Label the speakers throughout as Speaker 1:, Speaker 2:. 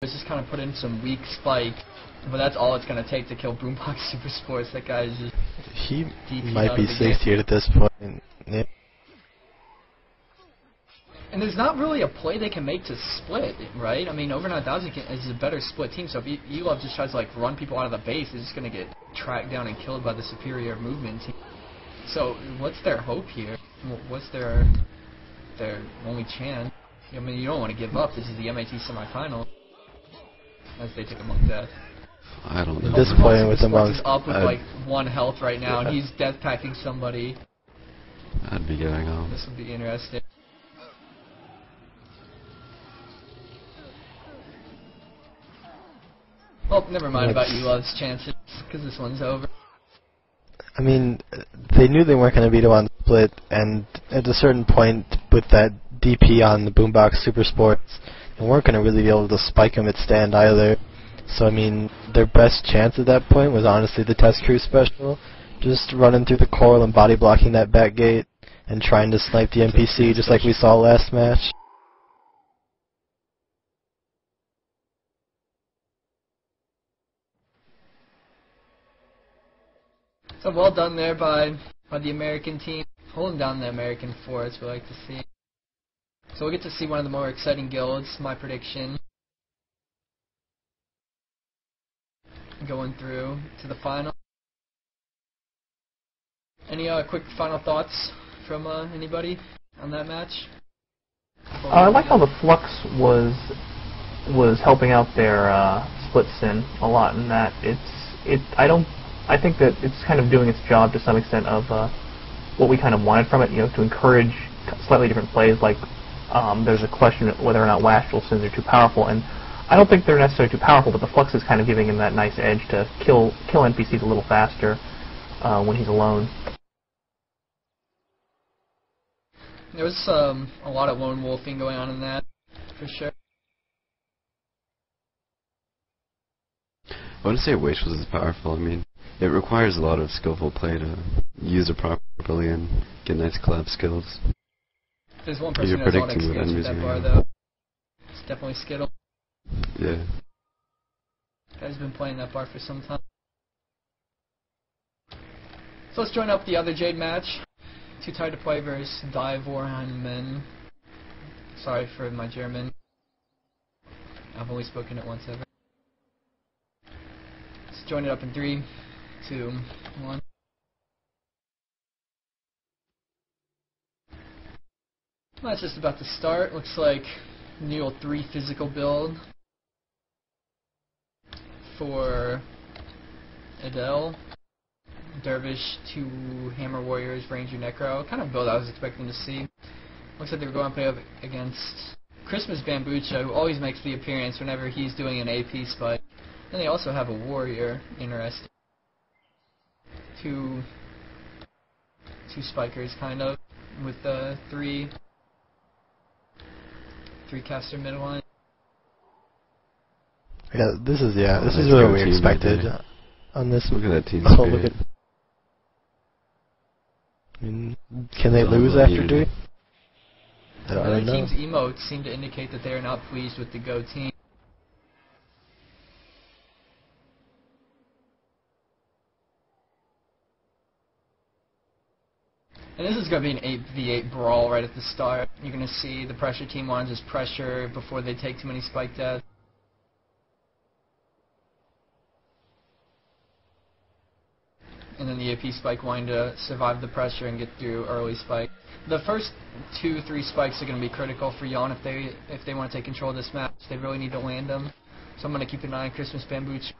Speaker 1: It's just kind of put in some weak spike, but that's all it's going to take to kill Boombox Super Sports. That guy is just...
Speaker 2: He
Speaker 1: DP'd
Speaker 2: might be
Speaker 1: out of the game.
Speaker 2: 60 at this point. Yeah.
Speaker 1: And there's not really a play they can make to split, right? I mean, over 9,000 is a better split team, so if Elov just tries to like run people out of the base, he's just going to get tracked down and killed by the superior movement team. So what's their hope here? What's their only chance? I mean, you don't want to give up. This is the MAT semifinal. As they take a monk death.
Speaker 3: I don't know.
Speaker 2: Disappointing with the monks.
Speaker 1: He's up with like 1 health right now, and he's death packing somebody.
Speaker 3: I'd be getting off.
Speaker 1: This would be interesting. Oh, never mind about Elov's chances, because this one's over.
Speaker 2: I mean, they knew they weren't going to beat him on the split, and at a certain point, with that DP on the Boombox Super Sports, they weren't going to really be able to spike him at stand either. So, I mean, their best chance at that point was honestly the Test Crew special, just running through the coral and body blocking that back gate, and trying to snipe the NPC just like we saw last match.
Speaker 1: So well done there by the American team, holding down the American force, we like to see. So we'll get to see one of the more exciting guilds, my prediction, going through to the final. Any quick final thoughts from anybody on that match?
Speaker 4: I like how the Flux was helping out their split sin a lot in that I think that it's kind of doing its job to some extent of what we kind of wanted from it, you know, to encourage slightly different plays. Like there's a question of whether or not Wastral Sins are too powerful, and I don't think they're necessarily too powerful, but the Flux is kind of giving him that nice edge to kill NPCs a little faster when he's alone.
Speaker 1: There was a lot of lone wolfing going on in that, for sure.
Speaker 3: I wouldn't say Waste was as powerful. I mean, it requires a lot of skillful play to use it properly and get nice collab skills.
Speaker 1: There's one person
Speaker 3: You're
Speaker 1: who has a lot of
Speaker 3: predicting what
Speaker 1: experience with
Speaker 3: enemies
Speaker 1: that
Speaker 3: are
Speaker 1: bar,
Speaker 3: gonna
Speaker 1: though. It's definitely Skittle.
Speaker 3: Yeah.
Speaker 1: Guy's been playing that bar for some time. So let's join up the other Jade match. Too Tired to Play versus Die Vorheim. Sorry for my German. I've only spoken it once ever. Let's join it up in 3, 2, 1. That's just about to start. Looks like Neo 3 physical build for Adele. Dervish, 2 Hammer Warriors, Ranger Necro. Kind of build I was expecting to see. Looks like they were going to play up against Christmas Bambucha, who always makes the appearance whenever he's doing an AP spike. And they also have a Warrior, interesting. Two spikers, kind of, with 3 caster midline.
Speaker 2: Yeah, this is really what we expected on this.
Speaker 3: Look at that team
Speaker 2: Oh, look
Speaker 3: spirit.
Speaker 2: at. I mean, can they lose after 3? I
Speaker 1: The
Speaker 2: don't know.
Speaker 1: team's emotes seem to indicate that they are not pleased with the Go team. And this is going to be an 8v8 brawl right at the start. You're going to see the pressure team want to just pressure before they take too many spike deaths. And then the AP spike wanting to survive the pressure and get through early spike. The first 2-3 spikes are going to be critical for Yon if they want to take control of this match. They really need to land them. So I'm going to keep an eye on Christmas Bambucha.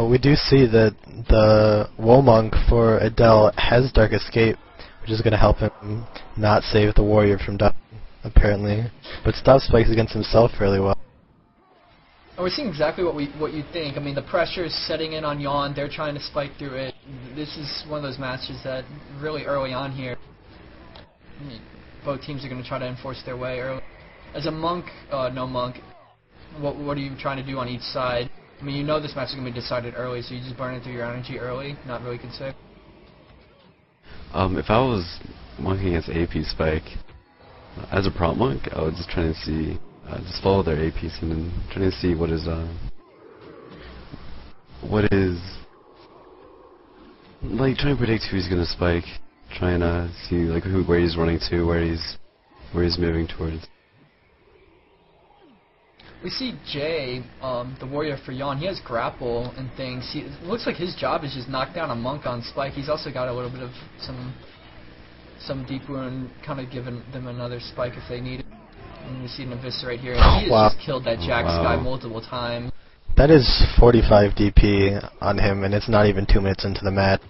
Speaker 2: We do see that the Womonk for Adele has Dark Escape, which is going to help him not save the Warrior from dying, apparently. But stop spikes against himself fairly well.
Speaker 1: And we're seeing exactly what you think. I mean, the pressure is setting in on Yon. They're trying to spike through it. This is one of those matches that really early on here, both teams are going to try to enforce their way early. As a monk, no monk, what are you trying to do on each side? I mean, you know this match is going to be decided early, so you just burn it through your energy early, not really concerned.
Speaker 3: If I was monking against AP Spike, as a prop monk, I would just try to see, just follow their AP scene and try to see what is, like, trying to predict who he's gonna spike, trying to see, like, where he's running to, where he's moving towards.
Speaker 1: We see Jay, the warrior for Yawn, he has grapple and things. It looks like his job is just knock down a monk on spike. He's also got a little bit of some deep wound, kind of giving them another spike if they need it. And we see an eviscerate here, and he has just killed that Jax guy multiple times.
Speaker 2: That is 45 DP on him, and it's not even 2 minutes into the match.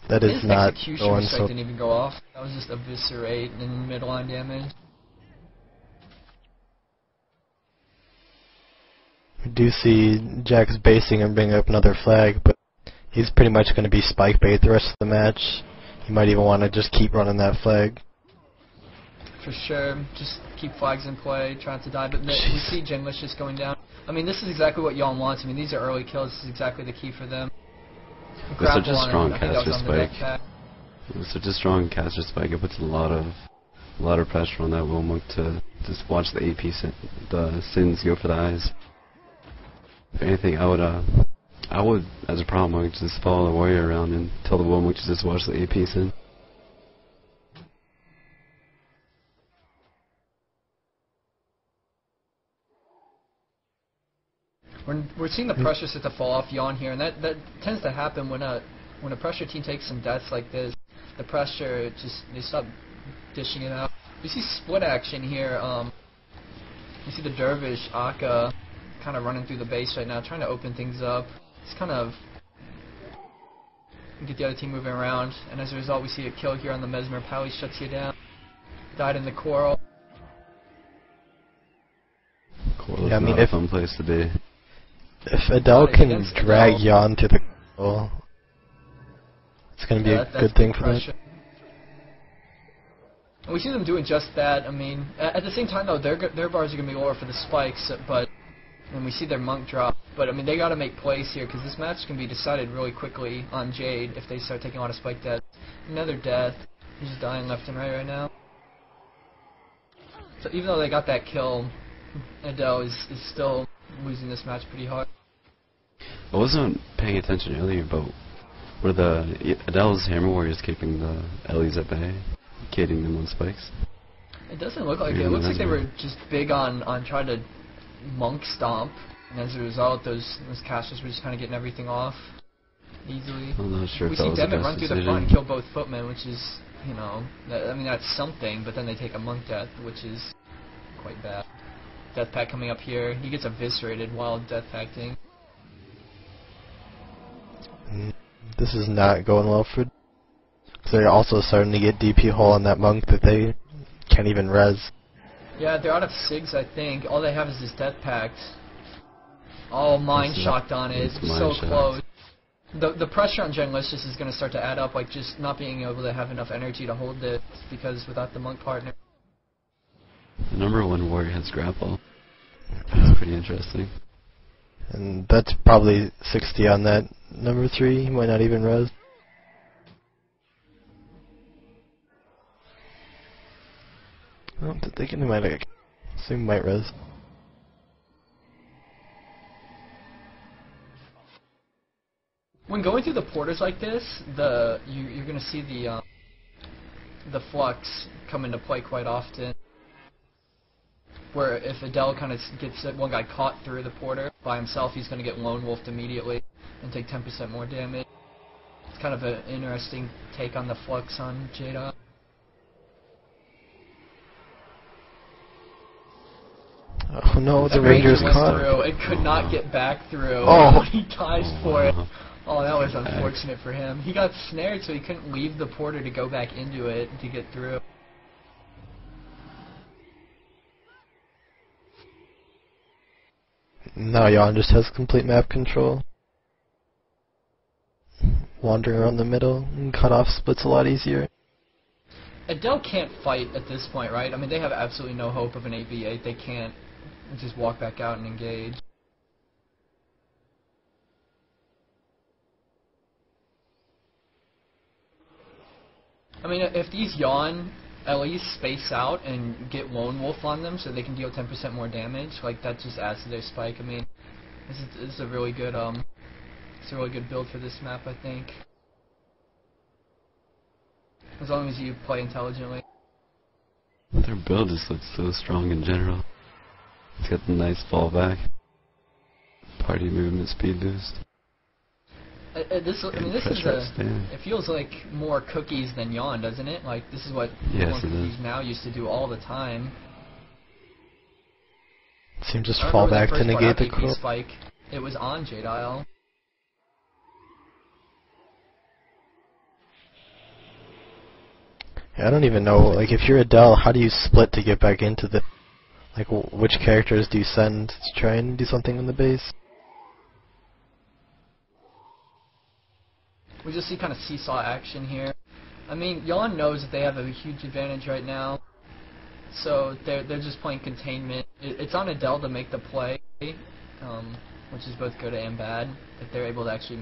Speaker 2: That is
Speaker 1: His
Speaker 2: not
Speaker 1: execution
Speaker 2: going
Speaker 1: strike
Speaker 2: so.
Speaker 1: didn't even go off. That was just eviscerate and midline damage.
Speaker 2: We do see Jax basing and bringing up another flag, but he's pretty much going to be spike bait the rest of the match. He might even want to just keep running that flag.
Speaker 1: For sure, just keep flags in play, trying to die, but we see Genless just going down. I mean, this is exactly what Yawn wants. I mean, these are early kills. This is exactly the key for them.
Speaker 3: With such a strong caster
Speaker 1: spike.
Speaker 3: With such a strong caster spike, it puts a lot of pressure on that Will Monk to just watch the AP the sins go for the eyes. If anything, I would, as a problem monk, just follow the warrior around and tell the Will Monk to just watch the AP sin.
Speaker 1: We're seeing the pressure start to fall off Yawn here, and that tends to happen when a pressure team takes some deaths like this. The pressure they stop dishing it out. We see split action here. You see the Dervish Akka kind of running through the base right now, trying to open things up. It's kind of get the other team moving around, and as a result, we see a kill here on the Mesmer. Pally shuts you down. Died in the Coral.
Speaker 3: Coral's
Speaker 2: Yeah, I mean,
Speaker 3: not a fun place to be.
Speaker 2: If Adele can drag Yawn to the goal, it's going to be a good thing for them.
Speaker 1: And we see them doing just that. I mean, at the same time though, their bars are going to be lower for the spikes, but and we see their monk drop. But I mean, they got to make plays here because this match can be decided really quickly on Jade if they start taking a lot of spike deaths. Another death. He's just dying left and right now. So even though they got that kill, Adele is still losing this match pretty hard.
Speaker 3: I wasn't paying attention earlier, but were the Adele's Hammer Warriors keeping the Ellies at bay, gating them on spikes?
Speaker 1: It doesn't look like it. It looks like they were just big on trying to monk stomp, and as a result, those casters were just kind of getting everything off easily.
Speaker 3: I'm not sure
Speaker 1: We
Speaker 3: if that
Speaker 1: see
Speaker 3: was the
Speaker 1: Demon
Speaker 3: best
Speaker 1: run through the
Speaker 3: decision.
Speaker 1: front and kill both footmen, which is, you know, I mean that's something, but then they take a monk death, which is quite bad. Death Pact coming up here. He gets eviscerated while Death Pacting.
Speaker 2: This is not going well for. They're also starting to get DP hole on that monk that they can't even res.
Speaker 1: Yeah, they're out of SIGs, I think. All they have is this Death Pact. Oh, Mind Shocked on it. So close. The pressure on Genlicious is going to start to add up, like just not being able to have enough energy to hold it because without the monk partner.
Speaker 3: The number one warrior has grapple. That's pretty interesting.
Speaker 2: And that's probably 60 on that number 3. He might not even res. I'm thinking he might assume he might res.
Speaker 1: When going through the porters like this, you're going to see the flux come into play quite often. Where if Adele kind of gets one guy caught through the porter by himself, he's going to get lone wolfed immediately and take 10% more damage. It's kind of an interesting take on the flux on Jada.
Speaker 2: Oh no, the Ranger's caught.
Speaker 1: Through. It could not get back through.
Speaker 2: Oh.
Speaker 1: He dies for it. Oh, that was unfortunate for him. He got snared, so he couldn't leave the porter to go back into it to get through.
Speaker 2: Now Yawn just has complete map control. Wandering around the middle and cut off splits a lot easier.
Speaker 1: Adele can't fight at this point, right? I mean, they have absolutely no hope of an 8v8. They can't just walk back out and engage. I mean, if these Yawn at least space out and get Lone Wolf on them so they can deal 10% more damage, like that just adds to their spike. I mean, this is a really good it's a really good build for this map, I think. As long as you play intelligently.
Speaker 3: Their build just looks so strong in general. It's got the nice fallback, party movement speed boost.
Speaker 1: This is it feels like more cookies than Yawn, doesn't it? Like this is what cookies now used to do all the time.
Speaker 2: Seem just fall back to negate the cool
Speaker 1: spike. It was on J-Dial.
Speaker 2: I don't even know, like, if you're Adele, how do you split to get back into the... Like, which characters do you send to try and do something on the base?
Speaker 1: We just see kind of seesaw action here. I mean, Yawn knows that they have a huge advantage right now, so they're just playing containment. It's on Adele to make the play, which is both good and bad, that they're able to actually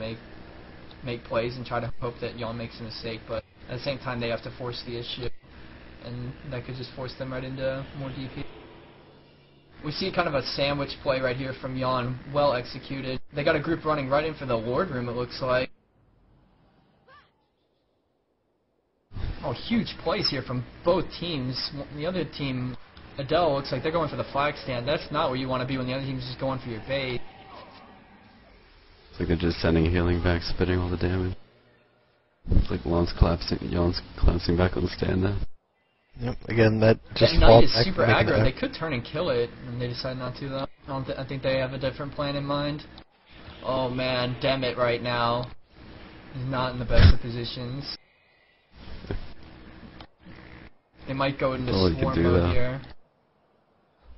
Speaker 1: make plays and try to hope that Yawn makes a mistake, but at the same time they have to force the issue, and that could just force them right into more DP. We see kind of a sandwich play right here from Yawn, well executed. They got a group running right in for the Lord Room, it looks like. Oh, huge plays here from both teams. The other team, Adele, looks like they're going for the flag stand. That's not where you want to be when the other team's just going for your bait.
Speaker 3: It's like they're just sending healing back, spitting all the damage. It's like Yawn's collapsing back on the stand now.
Speaker 2: Yep, again, that just
Speaker 1: that Knight is super aggro. They could turn and kill it, and they decide not to, though. I think they have a different plan in mind. Oh, man, Demet right now is not in the best of positions. They might go into swarm mode here.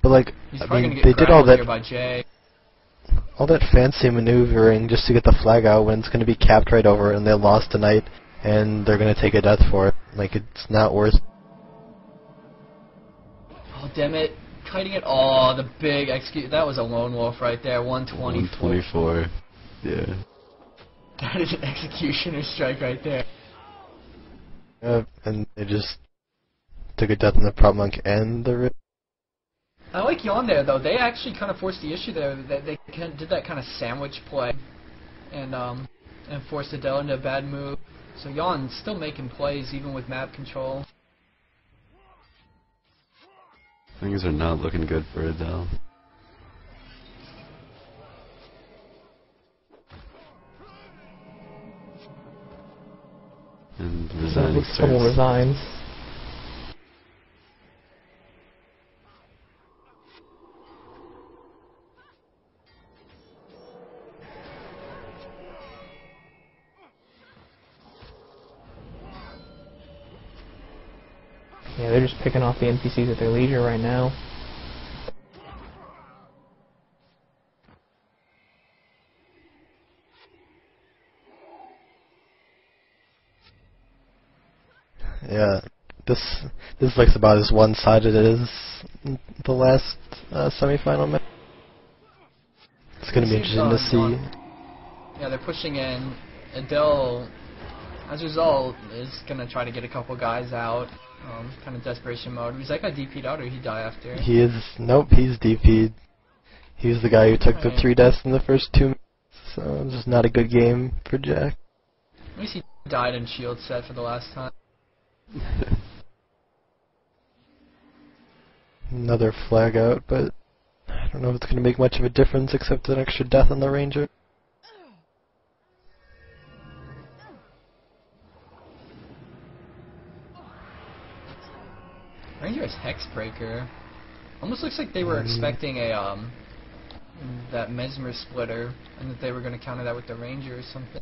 Speaker 2: But, like, I mean, they did all that...
Speaker 1: By Jay.
Speaker 2: All that fancy maneuvering just to get the flag out when it's going to be capped right over and they lost tonight and they're going to take a death for it. Like, it's not worth...
Speaker 1: Oh, damn it. Kiting it. Oh, the big execute. That was a lone wolf right there. 124.
Speaker 3: 124. Yeah.
Speaker 1: That is an executioner strike right there.
Speaker 2: And they just took a death on the prop monk and the rip.
Speaker 1: I like Yawn there, though. They actually kind of forced the issue there. They did that kind of sandwich play and forced Adele into a bad move. So Yawn's still making plays even with map control.
Speaker 3: Things are not looking good for Adele. And resigning starts.
Speaker 4: Someone resigns. Yeah, they're just picking off the NPCs at their leisure right now.
Speaker 2: Yeah, this looks about as one-sided as the last semifinal match. It's going to be interesting to see.
Speaker 1: Yeah, they're pushing in. Adele, as a result, is going to try to get a couple guys out. Kind of desperation mode. Was that guy DP'd out or did he die after?
Speaker 2: He is. Nope, he's DP'd. He was the guy who took the 3 deaths in the first 2 minutes, so just not a good game for Jack.
Speaker 1: At least he died in shield set for the last time.
Speaker 2: Another flag out, but I don't know if it's going to make much of a difference except an extra death on the Ranger.
Speaker 1: Ranger is Hexbreaker. Almost looks like they were expecting a that Mesmer splitter, and that they were going to counter that with the Ranger or something.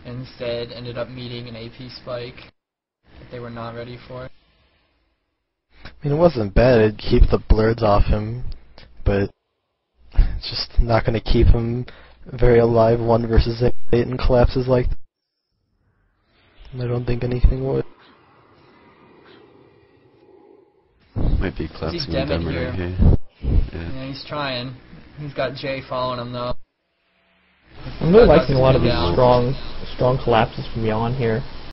Speaker 1: Instead, ended up meeting an AP spike that they were not ready for.
Speaker 2: I mean, it wasn't bad. It'd keep the blurs off him, but it's just not going to keep him very alive 1 versus 8 and collapses like that. I don't think anything would.
Speaker 3: Might be collapsing
Speaker 1: Demet
Speaker 3: Demet
Speaker 1: here.
Speaker 3: right here.
Speaker 1: Yeah, he's trying. He's got Jay following him though.
Speaker 4: I'm really liking a lot of these strong collapses from Yawn here.